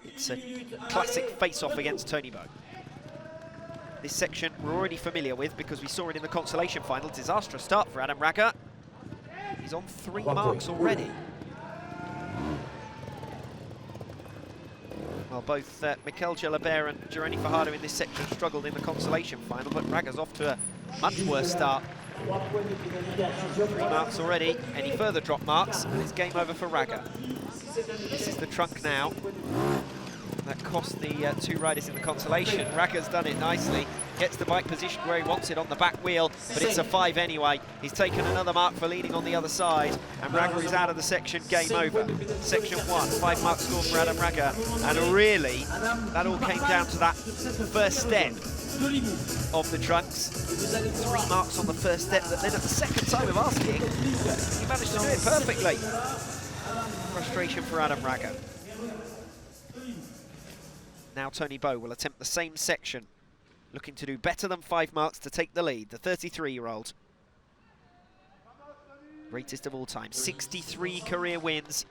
It's a classic face-off against Toni Bo. This section we're already familiar with because we saw it in the consolation final. Disastrous start for Adam Raga. He's on 3 marks already. Well, both Mikel Gelabert and Jeremy Fajardo in this section struggled in the consolation final, but Raga's off to a much worse start. 3 marks already. Any further drop marks, and it's game over for Raga. This is the trunk now. That cost the 2 riders in the consolation. Raga's done it nicely. Gets the bike positioned where he wants it on the back wheel, but it's a 5 anyway. He's taken another mark for leaning on the other side, and Raga is out of the section. Game over. Section 1, 5 mark score for Adam Raga. And really, that all came down to that first step of the trunks. 3 marks on the first step, but then at the second time of asking, he managed to do it perfectly. Frustration for Adam Raga. Now Toni Bo will attempt the same section, looking to do better than 5 marks to take the lead, the 33-year-old. Greatest of all time, 63 career wins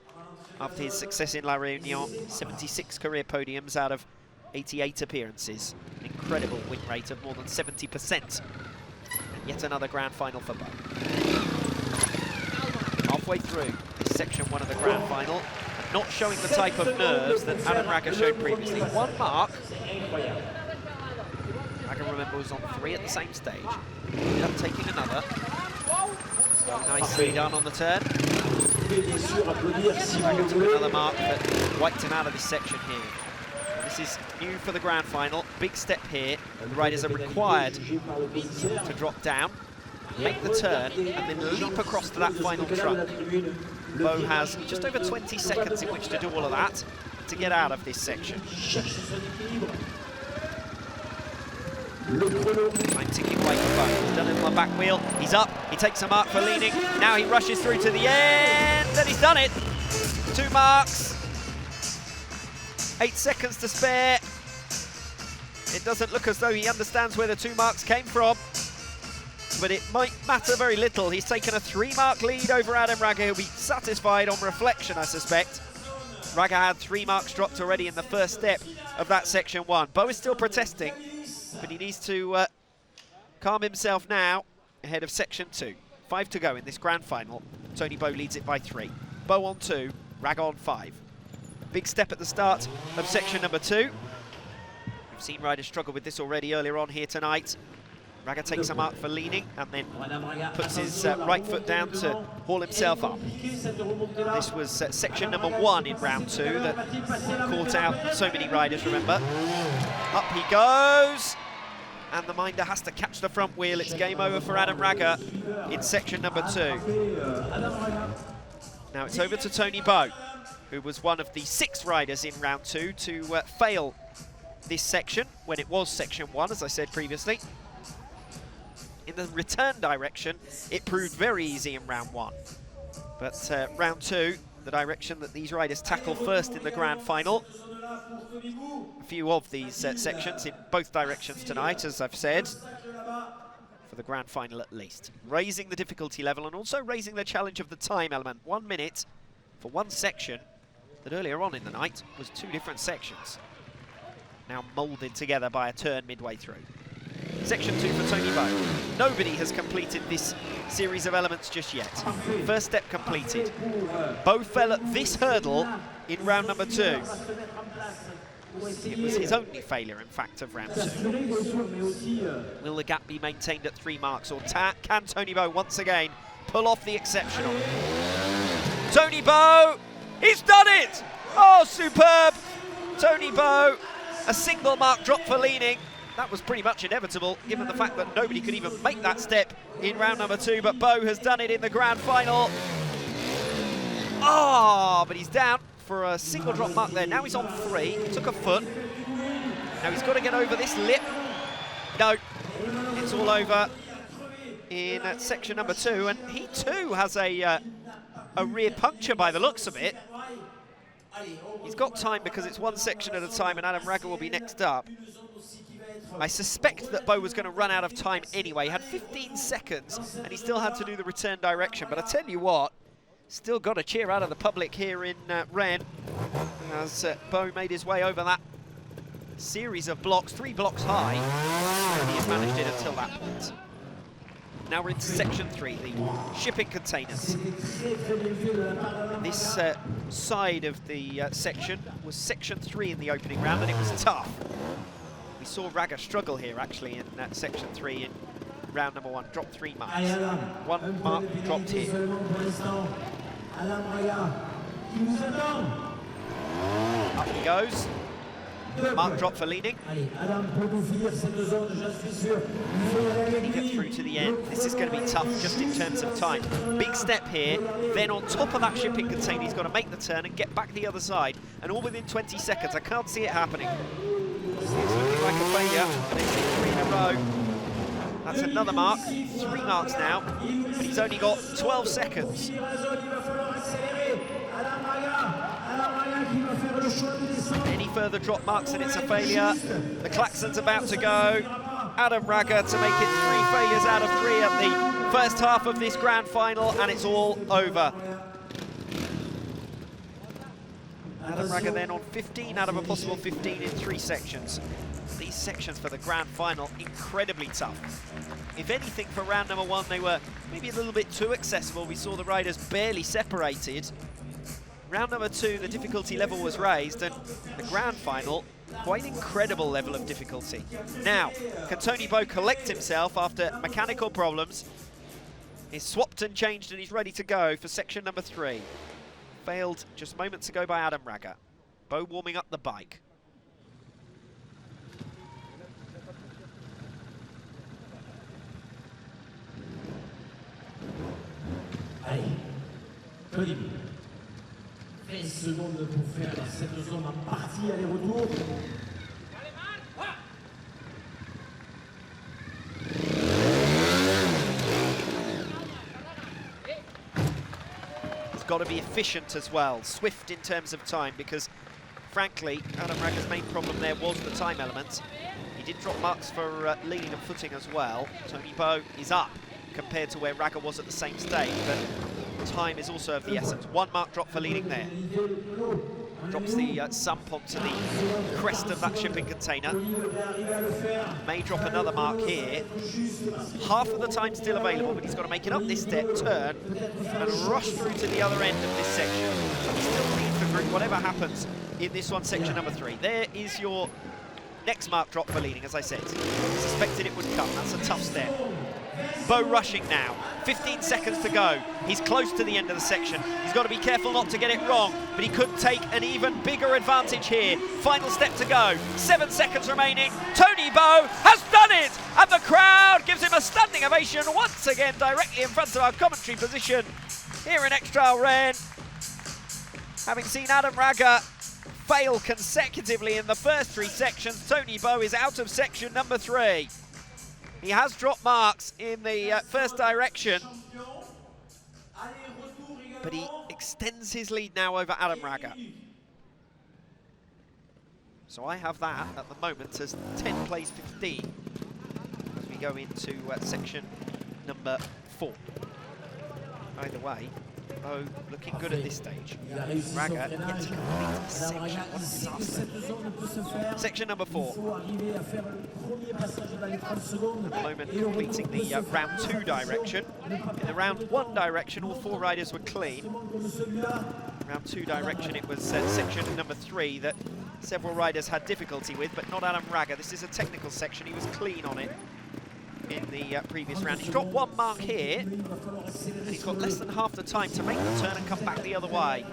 after his success in La Réunion, 76 career podiums out of 88 appearances. An incredible win rate of more than 70%. And yet another grand final for Bo. Halfway through this section 1 of the grand final, not showing the type of nerves that Adam Raga showed previously. 1 mark. Raga, remember, was on 3 at the same stage. Ended up taking another. So nicely done on the turn. Raga took another mark, but wiped him out of this section here. And this is new for the grand final. Big step here. The riders are required to drop down, make the turn, and then leap across to that final trunk. Bo has just over 20 seconds in which to do all of that to get out of this section. Time ticking away for Bo. He's done it on the back wheel. He's up. He takes a mark for leaning. Now he rushes through to the end, and he's done it. 2 marks. 8 seconds to spare. It doesn't look as though he understands where the 2 marks came from, but it might matter very little. He's taken a 3-mark lead over Adam Raga. He'll be satisfied on reflection, I suspect. Raga had 3 marks dropped already in the first step of that section 1. Bo is still protesting, but he needs to calm himself now ahead of section 2. 5 to go in this grand final. Toni Bo leads it by 3. Bo on 2, Raga on 5. Big step at the start of section number 2. We've seen riders struggle with this already earlier on here tonight. Raga takes a mark for leaning and then puts his right foot down to haul himself up. This was section number 1 in round 2 that caught out so many riders, remember. Up he goes, and the minder has to catch the front wheel. It's game over for Adam Raga in section number 2. Now it's over to Toni Bo, who was one of the 6 riders in round 2 to fail this section when it was section 1, as I said previously. In the return direction, it proved very easy in round 1. But round 2, the direction that these riders tackle first in the grand final. A few of these sections in both directions tonight, as I've said, for the grand final at least. Raising the difficulty level and also raising the challenge of the time element. 1 minute for one section that earlier on in the night was 2 different sections. Now moulded together by a turn midway through. Section 2 for Toni Bo. Nobody has completed this series of elements just yet. First step completed. Bo fell at this hurdle in round number 2. It was his only failure, in fact, of round 2. Will the gap be maintained at 3 marks, or can Toni Bo once again pull off the exceptional? Toni Bo, he's done it! Oh, superb! Toni Bo, a single mark drop for leaning. That was pretty much inevitable, given the fact that nobody could even make that step in round number 2, but Bo has done it in the grand final. Oh, but he's down for a single drop mark there. Now he's on 3, took a foot. Now he's got to get over this lip. No, it's all over in section number 2, and he too has a rear puncture by the looks of it. He's got time because it's 1 section at a time, and Adam Raga will be next up. I suspect that Bo was going to run out of time anyway. He had 15 seconds, and he still had to do the return direction. But I tell you what, Still got a cheer out of the public here in Rennes as Bo made his way over that series of blocks, 3 blocks high, and he has managed it until that point. Now we're into section 3, the shipping containers. This side of the section was section 3 in the opening round, and it was tough. We saw Raga struggle here actually in section 3 in round number 1, dropped 3 marks. 1 mark dropped here. Up he goes. Mark drop for leaning. Can he get through to the end? This is going to be tough just in terms of time. Big step here, then on top of that shipping container, he's got to make the turn and get back the other side, and all within 20 seconds. I can't see it happening. It's looking like a failure, and it's 3 in a row. That's another mark, 3 marks now, but he's only got 12 seconds. Any further drop marks and it's a failure. The klaxon's about to go. Adam Raga to make it 3 failures out of 3 at the first half of this grand final, and it's all over. Adam Raga then on 15 out of a possible 15 in 3 sections. These sections for the grand final, incredibly tough. If anything, for round number 1, they were maybe a little bit too accessible. We saw the riders barely separated. Round number 2, the difficulty level was raised, and the grand final, quite incredible level of difficulty. Now, can Toni Bo collect himself after mechanical problems? He's swapped and changed, and he's ready to go for section number 3. Failed just moments ago by Adam Raga. Bo warming up the bike. Allez, Toni. 13 secondes pour faire cette zone en partie aller-retour. He's got to be efficient as well, swift in terms of time, because frankly, Adam Raga's main problem there was the time element. He did drop marks for leaning and footing as well. Toni Bo is up compared to where Raga was at the same stage, but time is also of the essence. 1 mark drop for leading there. Drops the sump onto the crest of that shipping container. May drop another mark here. Half of the time still available, but he's got to make it up this step, turn, and rush through to the other end of this section. Still lead for group, whatever happens in this one, section number 3. There is your next mark drop for leading, as I said. Suspected it would come. That's a tough step. Bo rushing now, 15 seconds to go. He's close to the end of the section. He's got to be careful not to get it wrong, but he could take an even bigger advantage here. Final step to go, 7 seconds remaining. Toni Bo has done it, and the crowd gives him a standing ovation once again, directly in front of our commentary position here in Extra Rennes. Having seen Adam Raga fail consecutively in the first 3 sections, Toni Bo is out of section number 3. He has dropped marks in the first direction, but he extends his lead now over Adam Raga. So I have that at the moment as 10 plays 15 as we go into section number 4. Either way, Bo looking good at this stage. Raga yet to complete this section. What a disaster. Section number 4. At the moment completing the round 2 direction. In the round 1 direction, all 4 riders were clean. Round 2 direction, it was section number 3 that several riders had difficulty with, but not Adam Raga. This is a technical section. He was clean on it in the previous round. He's dropped 1 mark here, and he's got less than half the time to make the turn and come back the other way.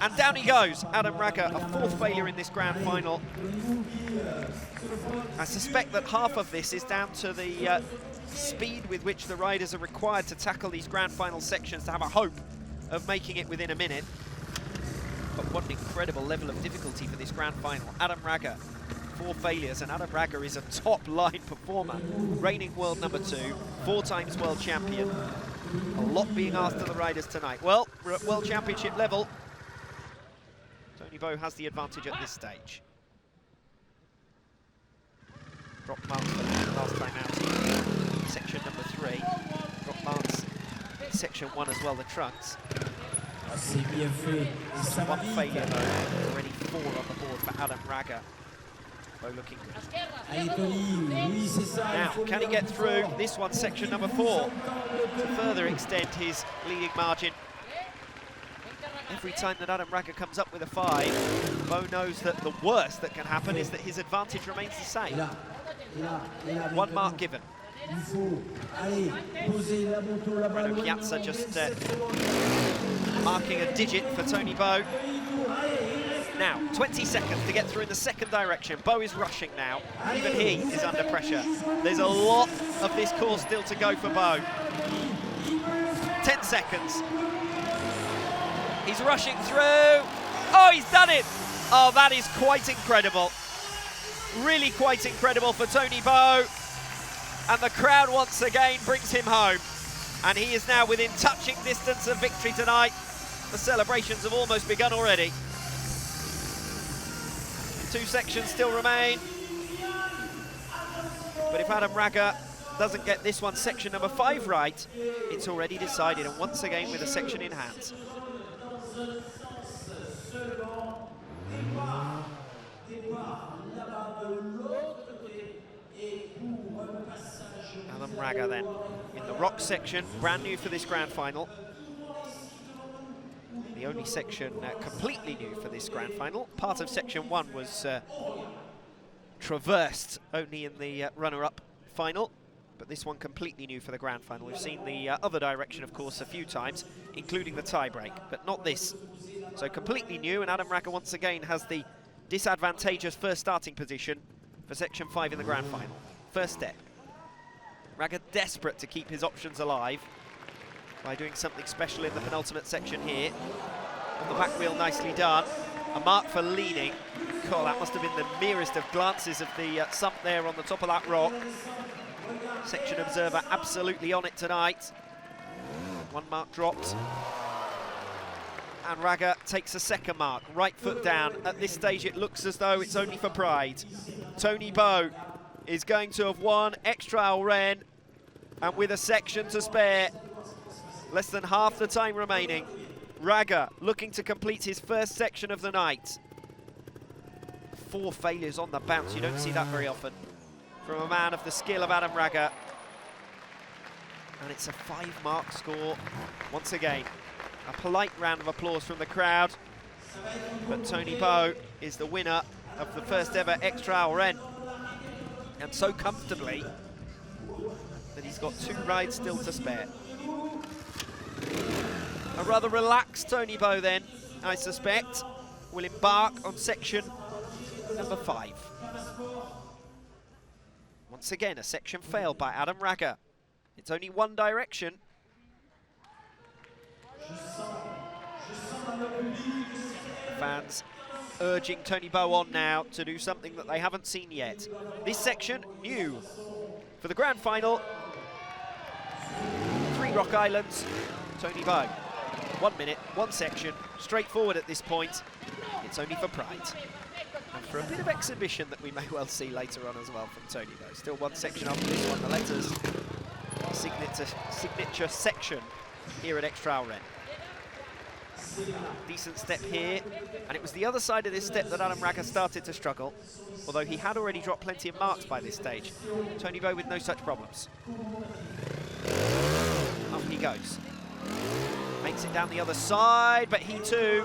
And down he goes, Adam Raga, a 4th failure in this grand final. I suspect that half of this is down to the speed with which the riders are required to tackle these grand final sections to have a hope of making it within a minute. But what an incredible level of difficulty for this grand final. Adam Raga, 4 failures, and Adam Raga is a top-line performer. Reigning world number 2, 4 times world champion. A lot being asked of the riders tonight. Well, we're at world championship level. Toni Bo has the advantage at this stage. Drop marks for the last time out in section number 3. Drop marks in section 1 as well, the trunks. C'est bien fait. Et ça va One vite. failure though, already 4 on the board for Adam Raga. Bo looking good. Allez, Toni, oui, c'est ça. Now, can he get through this one, section number 4, to further extend his leading margin? Every time that Adam Raga comes up with a 5, Bo knows that the worst that can happen is that his advantage remains the same. One mark given. Renaud Piazza just marking a digit for Toni Bo. Now, 20 seconds to get through in the second direction. Bo is rushing now. Even he is under pressure. There's a lot of this course still to go for Bo. 10 seconds. He's rushing through. Oh, he's done it. Oh, that is quite incredible. Really quite incredible for Toni Bo. And the crowd once again brings him home. And he is now within touching distance of victory tonight. The celebrations have almost begun already. 2 sections still remain. But if Adam Raga doesn't get this one, section number 5 right, it's already decided, and once again with a section in hand. Adam Raga then in the rock section, brand new for this grand final. The only section completely new for this grand final. Part of section 1 was traversed only in the runner-up final, but this one completely new for the grand final. We've seen the other direction, of course, a few times, including the tie-break, but not this. So completely new, and Adam Raga once again has the disadvantageous first starting position for section 5 in the grand final. First step. Raga desperate to keep his options alive by doing something special in the penultimate section here. On the back wheel, nicely done. A mark for leaning. God, that must have been the merest of glances of the sump there on the top of that rock. Section observer absolutely on it tonight. 1 mark dropped. And Raga takes a second mark, right foot down. At this stage, it looks as though it's only for pride. Toni Bo is going to have won Extra Rennes, and with a section to spare, less than half the time remaining, Raga looking to complete his first section of the night. 4 failures on the bounce, you don't see that very often from a man of the skill of Adam Raga. And it's a 5-mark score once again. A polite round of applause from the crowd, but Toni Bo is the winner of the first ever Extra Rennes, and so comfortably that he's got 2 rides still to spare. A rather relaxed Toni Bo then, I suspect, will embark on section number 5. Once again, a section failed by Adam Raga. It's only one direction. Fans urging Toni Bo on now to do something that they haven't seen yet. This section, new for the grand final. 3 rock islands, Toni Bo. 1 minute, 1 section, straightforward at this point. It's only for pride. And for a bit of exhibition that we may well see later on as well from Toni Bo. Still 1 section after this one, the letters signature section here at Extra Rennes. Decent step here, and it was the other side of this step that Adam Raga started to struggle, although he had already dropped plenty of marks by this stage. Toni Bo with no such problems. Up he goes. Makes it down the other side, but he too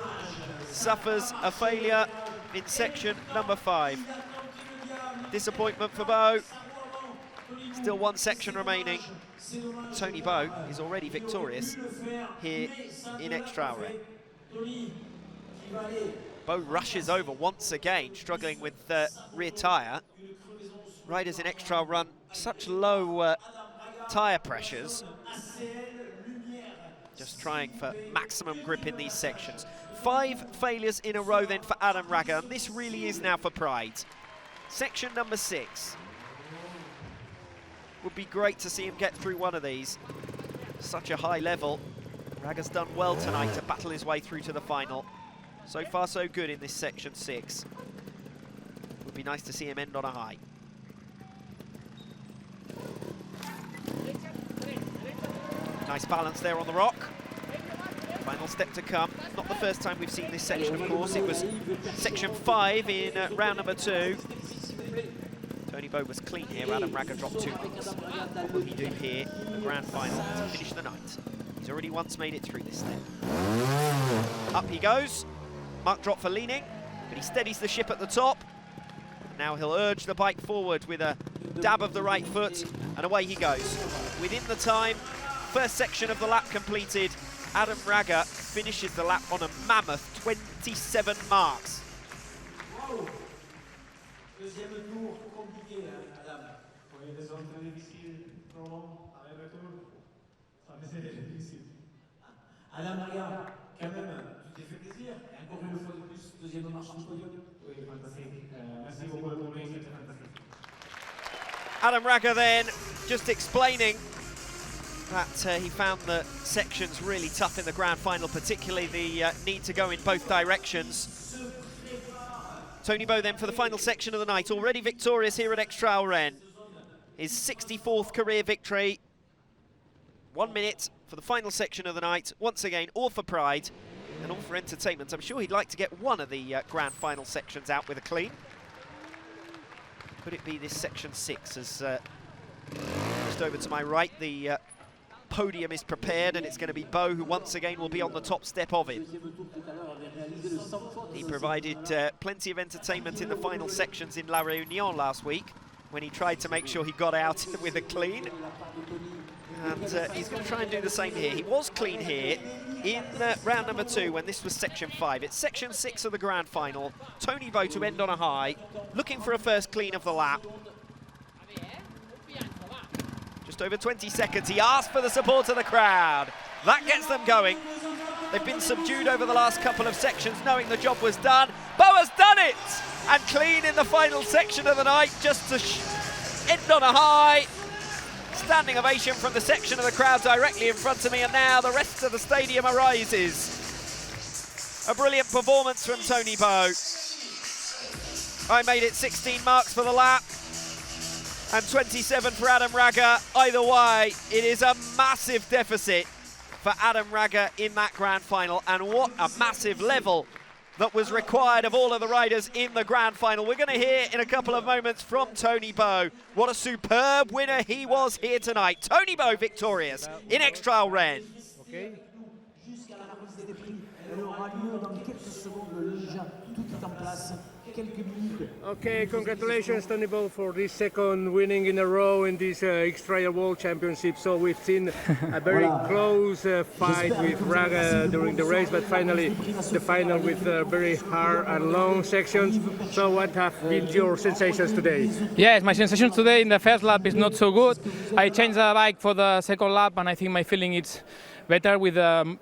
suffers a failure in section number 5. Disappointment for Bo. Still 1 section remaining. Toni Bo is already victorious here in Extra Rennes. Bo rushes over once again, struggling with rear tyre. Riders in Extra run such low tyre pressures. Just trying for maximum grip in these sections. 5 failures in a row then for Adam Raga, and this really is now for pride. Section number 6. Would be great to see him get through one of these. Such a high level. Raga's done well tonight to battle his way through to the final. So far so good in this section 6. Would be nice to see him end on a high. Nice balance there on the rock Final step to come. Not the first time we've seen this section, of course. It was section 5 in round number 2. Toni Bo was clean here. Adam Raga dropped 2 marks. What will he do here in the grand final to finish the night? He's already once made it through this step. Up he goes. Mark drop for leaning, but he steadies the ship at the top. Now he'll urge the bike forward with a dab of the right foot, and away he goes. Within the time, first section of the lap completed, Adam Raga finishes the lap on a mammoth 27 marks. Adam Raga, quand même, tu t'es fait plaisir. Encore une fois de plus, deuxième marche du podium. Oui, fantastique. Merci beaucoup pour le c'était fantastique. Adam Raga then just explaining that he found the sections really tough in the grand final, particularly the need to go in both directions. Toni Bo then for the final section of the night, already victorious here at X-Trail Rennes. His 64th career victory. 1 minute for the final section of the night. Once again, all for pride and all for entertainment. I'm sure he'd like to get one of the grand final sections out with a clean. Could it be this section 6 as just over to my right, the podium is prepared, and it's going to be Bo who once again will be on the top step of it. He provided plenty of entertainment in the final sections in La Réunion last week when he tried to make sure he got out with a clean. And he's going to try and do the same here. He was clean here in round number 2 when this was section 5. It's section 6 of the grand final. Toni Bo to end on a high, looking for a first clean of the lap. Just over 20 seconds. He asked for the support of the crowd. That gets them going. They've been subdued over the last couple of sections, knowing the job was done. Bo has done it! And clean in the final section of the night, just to end on a high. Standing ovation from the section of the crowd directly in front of me, and now the rest of the stadium arises. A brilliant performance from Toni Bo. I made it 16 marks for the lap and 27 for Adam Raga. Either way, it is a massive deficit for Adam Raga in that grand final, and what a massive level that was required of all of the riders in the grand final. We're going to hear in a couple of moments from Toni Bo. What a superb winner he was here tonight. Toni Bo victorious in X-Trail Rennes. Okay. Okay, congratulations Toni Bo for this second winning in a row in this X-Trail World Championship. So we've seen a very close fight with Raga during the race, but finally the final with very hard and long sections. So what have been your sensations today? Yes, my sensations today in the first lap is not so good. I changed the bike for the second lap, and I think my feeling is better with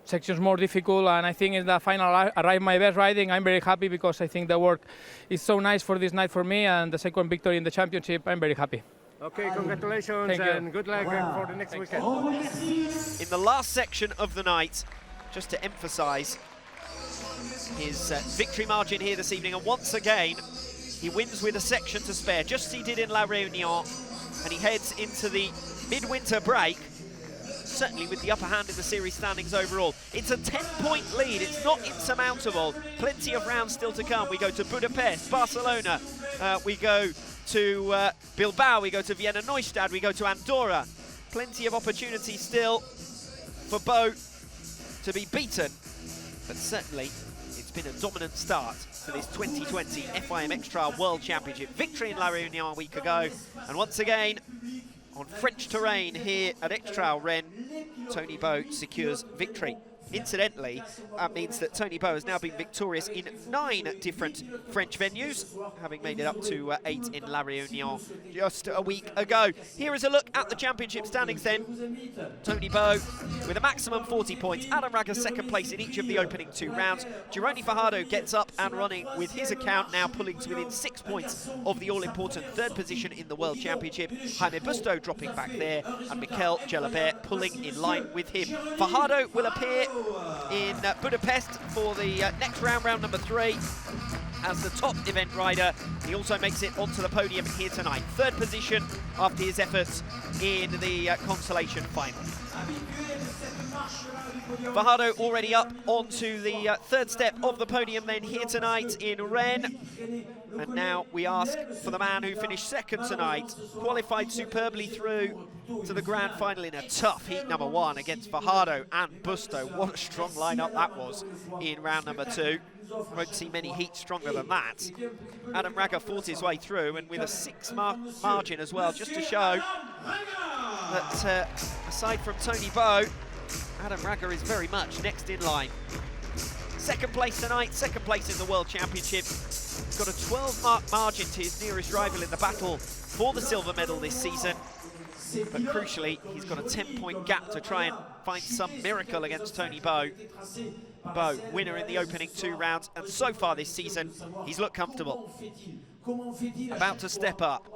sections more difficult, and I think in the final I arrived my best riding. I'm very happy because I think the work is so nice for this night for me, and the second victory in the championship, I'm very happy. Okay, congratulations and good luck for the next weekend. In the last section of the night, just to emphasise his victory margin here this evening, and once again he wins with a section to spare, just as he did in La Réunion, and he heads into the midwinter break certainly with the upper hand in the series standings overall. It's a 10-point lead. It's not insurmountable. Plenty of rounds still to come. We go to Budapest, Barcelona, we go to Bilbao, we go to Vienna Neustadt, we go to Andorra. Plenty of opportunities still for Bo to be beaten, but certainly it's been a dominant start to this 2020 FIM X-Trail World Championship. Victory in La Réunion a week ago, and once again on French terrain here at X-Trail Rennes, Toni Bo secures victory. Incidentally, that means that Toni Bo has now been victorious in 9 different French venues, having made it up to 8 in La Réunion just a week ago. Here is a look at the championship standings then. Toni Bo with a maximum 40 points. Adam Raga second place in each of the opening 2 rounds. Gironi Fajardo gets up and running with his account now pulling to within 6 points of the all-important 3rd position in the World Championship. Jaime Busto dropping back there, and Mikel Gelabert pulling in line with him. Fajardo will appear in Budapest for the next round, round number 3. as the top event rider. He also makes it onto the podium here tonight. Third position after his efforts in the consolation final. Fajardo already up onto the third step of the podium then here tonight in Rennes. And now we ask for the man who finished second tonight, qualified superbly through to the grand final in a tough heat number 1 against Fajardo and Busto. What a strong lineup that was in round number 2. Won't see many heats stronger than that. Adam Raga fought his way through, and with a 6-mark margin as well, just to show that aside from Toni Bow, Adam Raga is very much next in line. Second place tonight, second place in the World Championship. He's got a 12-mark margin to his nearest rival in the battle for the silver medal this season. But crucially, he's got a 10-point gap to try and find some miracle against Toni Bow. Bow, winner in the opening 2 rounds, and so far this season, he's looked comfortable. About to step up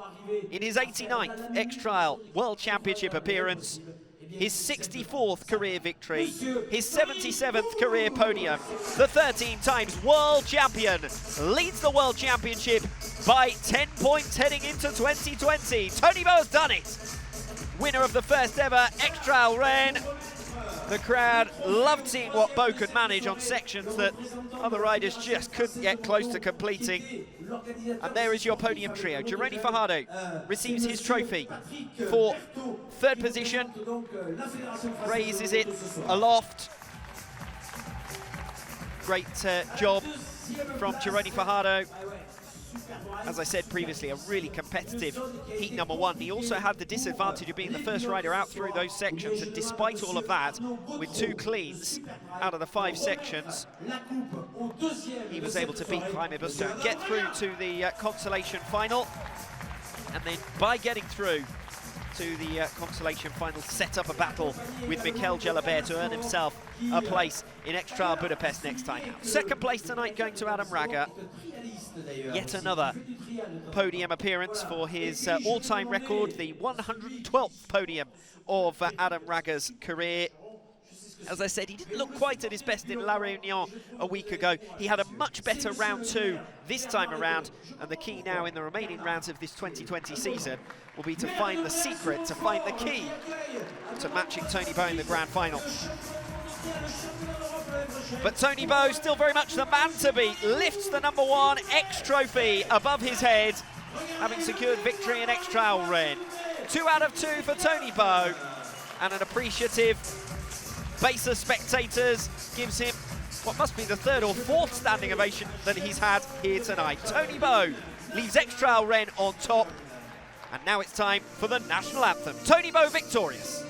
in his 89th X-Trial World Championship appearance, his 64th career victory, his 77th career podium. The 13 times world champion leads the World Championship by 10 points heading into 2020. Toni Bow has done it. Winner of the first ever X-Trial Rennes. The crowd loved seeing what Bow could manage on sections that other riders just couldn't get close to completing. And there is your podium trio. Jeroni Fajardo receives his trophy for third position, raises it aloft. Great job from Jeroni Fajardo. As I said previously, a really competitive heat number 1. He also had the disadvantage of being the first rider out through those sections, and despite all of that, with 2 cleans out of the 5 sections, he was able to beat Jaime Busto and get through to the consolation final. And then by getting through to the consolation final, set up a battle with Mikel Gelabert to earn himself a place in X-Trial Budapest next time out. Second place tonight going to Adam Raga. Yet another podium appearance for his all-time record, the 112th podium of Adam Raga's career. As I said, he didn't look quite at his best in La Réunion a week ago. He had a much better round 2 this time around, and the key now in the remaining rounds of this 2020 season will be to find the secret, to find the key to matching Toni Bow in the grand final. But Toni Bow, still very much the man to beat, lifts the number 1 X trophy above his head, having secured victory in X-Trial Rennes. 2 out of 2 for Toni Bow, and an appreciative base of spectators gives him what must be the 3rd or 4th standing ovation that he's had here tonight. Toni Bow leaves X-Trial Rennes on top, and now it's time for the national anthem. Toni Bow victorious.